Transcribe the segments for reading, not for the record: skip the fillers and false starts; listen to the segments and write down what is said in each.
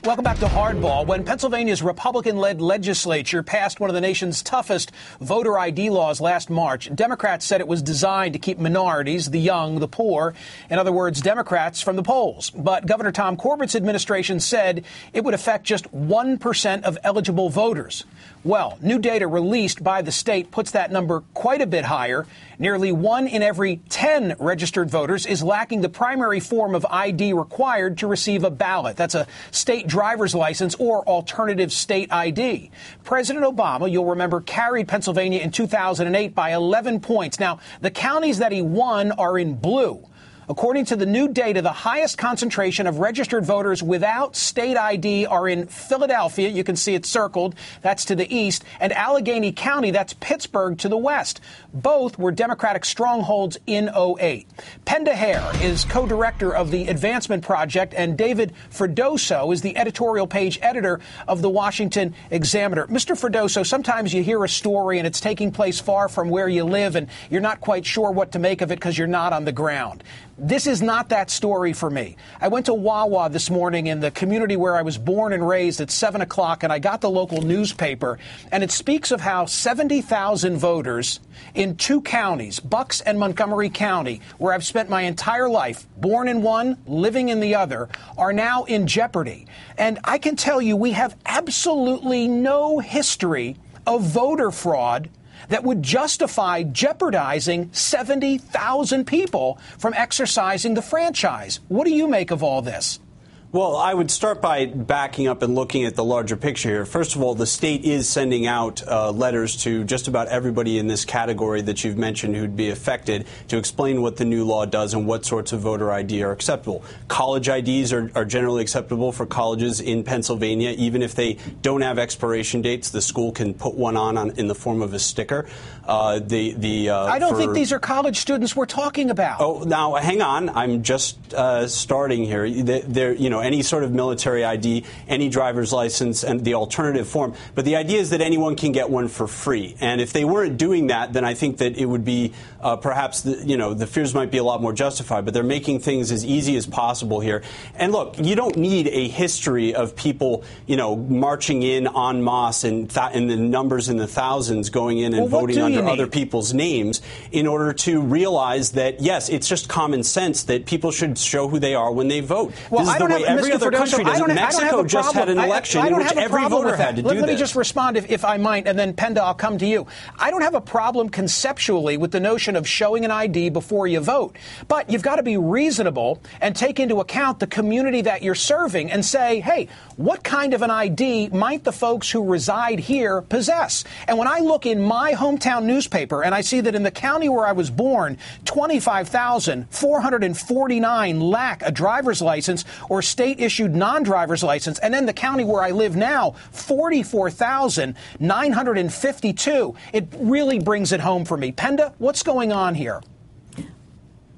Welcome back to Hardball. When Pennsylvania's Republican-led legislature passed one of the nation's toughest voter ID laws last March, Democrats said it was designed to keep minorities, the young, the poor, in other words, Democrats, from the polls. But Governor Tom Corbett's administration said it would affect just 1% of eligible voters. Well, new data released by the state puts that number quite a bit higher. Nearly 1 in every 10 registered voters is lacking the primary form of ID required to receive a ballot. That's a state driver's license or alternative state ID. President Obama, you'll remember, carried Pennsylvania in 2008 by 11 points. Now, the counties that he won are in blue. According to the new data, the highest concentration of registered voters without state ID are in Philadelphia. You can see it circled. That's to the east. And Allegheny County, that's Pittsburgh, to the west. Both were Democratic strongholds in '08. Penda Hare is co-director of the Advancement Project, and David Freddoso is the editorial page editor of the Washington Examiner. Mr. Freddoso, sometimes you hear a story and it's taking place far from where you live and you're not quite sure what to make of it because you're not on the ground. This is not that story for me. I went to Wawa this morning in the community where I was born and raised at 7 o'clock, and I got the local newspaper, and it speaks of how 70,000 voters in 2 counties, Bucks and Montgomery County, where I've spent my entire life, born in one, living in the other, are now in jeopardy. And I can tell you we have absolutely no history of voter fraud that would justify jeopardizing 70,000 people from exercising the franchise. What do you make of all this? Well, I would start by backing up and looking at the larger picture here. First of all, the state is sending out letters to just about everybody in this category that you've mentioned who'd be affected to explain what the new law does and what sorts of voter ID are acceptable. College IDs are generally acceptable for colleges in Pennsylvania. Even if they don't have expiration dates, the school can put one on in the form of a sticker. I don't think these are college students we're talking about. Oh, now, hang on. I'm just starting here. Any sort of military ID, any driver's license, and the alternative form. But the idea is that anyone can get one for free. And if they weren't doing that, then I think that it would be perhaps, the fears might be a lot more justified. But they're making things as easy as possible here. And look, you don't need a history of people, marching in en masse and the numbers in the thousands going in and voting under other people's names in order to realize that, yes, it's just common sense that people should show who they are when they vote. Well, this is the way every other country does it. Mexico just had an election in which every voter had to do this. Let me just respond, if I might, and then, Penda, I'll come to you. I don't have a problem conceptually with the notion of showing an ID before you vote. But you've got to be reasonable and take into account the community that you're serving and say, hey, what kind of an ID might the folks who reside here possess? And when I look in my hometown newspaper and I see that in the county where I was born, 25,449 lack a driver's license or state-issued non-driver's license, and then the county where I live now, 44,952. It really brings it home for me. Penda, what's going on here?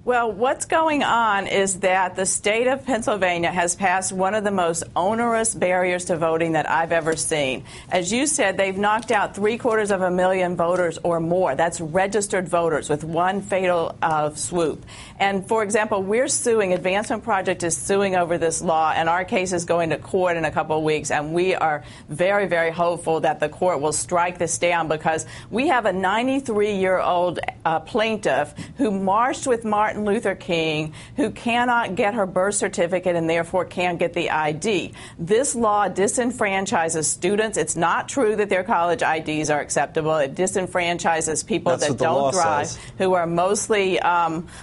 Well, what's going on is that the state of Pennsylvania has passed one of the most onerous barriers to voting that I've ever seen. As you said, they've knocked out 750,000 voters or more. That's registered voters with one fatal swoop. And, for example, we're suing, Advancement Project is suing over this law, and our case is going to court in a couple of weeks. And we are very, very hopeful that the court will strike this down because we have a 93-year-old plaintiff who marched with Martin Luther King, who cannot get her birth certificate and therefore can't get the ID. This law disenfranchises students. It's not true that their college IDs are acceptable. It disenfranchises people that don't drive, who are mostly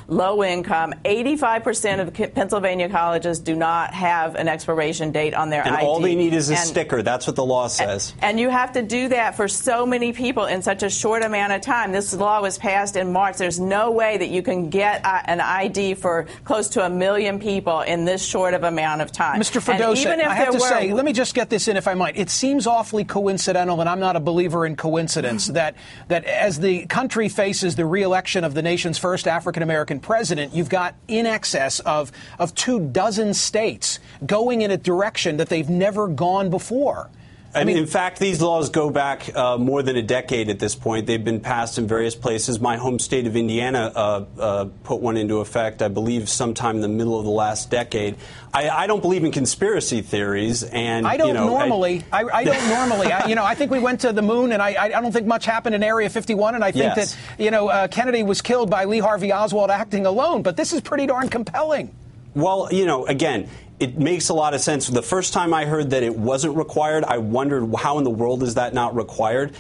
low income. 85% of Pennsylvania colleges do not have an expiration date on their ID. And all they need is a sticker. That's what the law says. And you have to do that for so many people in such a short amount of time. This law was passed in March. There's no way that you can get an ID for close to 1 million people in this short of amount of time. Mr. Freddoso, I have to say, let me just get this in if I might. It seems awfully coincidental, and I'm not a believer in coincidence, that as the country faces the re-election of the nation's first African-American president, you've got in excess of 24 states going in a direction that they've never gone before. I mean, in fact, these laws go back more than a decade at this point. They've been passed in various places. My home state of Indiana put one into effect, I believe, sometime in the middle of the last decade. I don't believe in conspiracy theories, and I don't normally. I don't normally. I think we went to the moon, and I don't think much happened in Area 51, and I think that Kennedy was killed by Lee Harvey Oswald acting alone. But this is pretty darn compelling. Well, again, it makes a lot of sense. The first time I heard that it wasn't required, I wondered how in the world is that not required?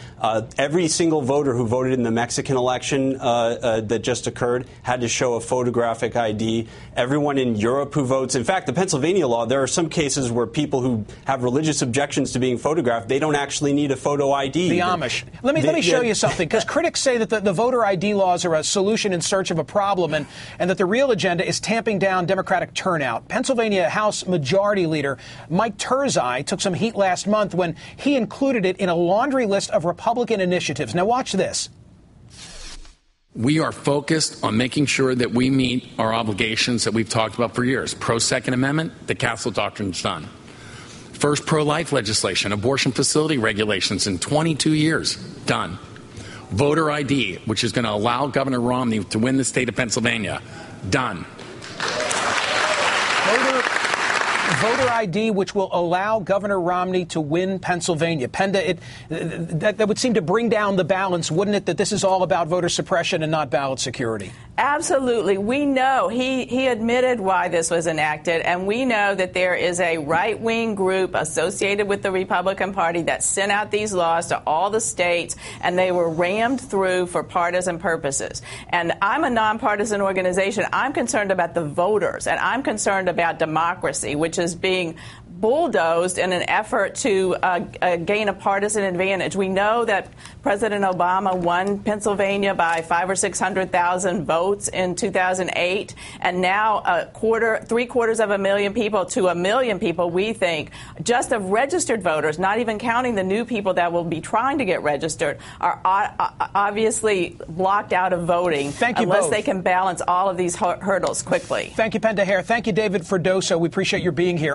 Every single voter who voted in the Mexican election that just occurred had to show a photographic ID. Everyone in Europe who votes, in fact, the Pennsylvania law, there are some cases where people who have religious objections to being photographed, they don't actually need a photo ID. The Amish. Let me show you something, because critics say that the voter ID laws are a solution in search of a problem, and that the real agenda is tamping down Democratic turnout. Pennsylvania House Majority Leader Mike Turzai took some heat last month when he included it in a laundry list of Republican initiatives. Now watch this. We are focused on making sure that we meet our obligations that we've talked about for years. Pro-Second Amendment, the Castle Doctrine's done. First pro-life legislation, abortion facility regulations in 22 years, done. Voter ID, which is going to allow Governor Romney to win the state of Pennsylvania, done. Voter ID, which will allow Governor Romney to win Pennsylvania. Penda, that would seem to bring down the balance, wouldn't it, that this is all about voter suppression and not ballot security? Absolutely. We know he admitted why this was enacted, and we know that there is a right-wing group associated with the Republican Party that sent out these laws to all the states, and they were rammed through for partisan purposes. And I'm a nonpartisan organization. I'm concerned about the voters, and I'm concerned about democracy, which is being bulldozed in an effort to gain a partisan advantage. We know that President Obama won Pennsylvania by 500,000 or 600,000 votes in 2008, and now three-quarters of a million people to a million people, we think, just of registered voters, not even counting the new people that will be trying to get registered, are obviously blocked out of voting unless they can balance all of these hurdles quickly. Thank you, Penda Hare. Thank you, David Ferdoso. We appreciate your being here.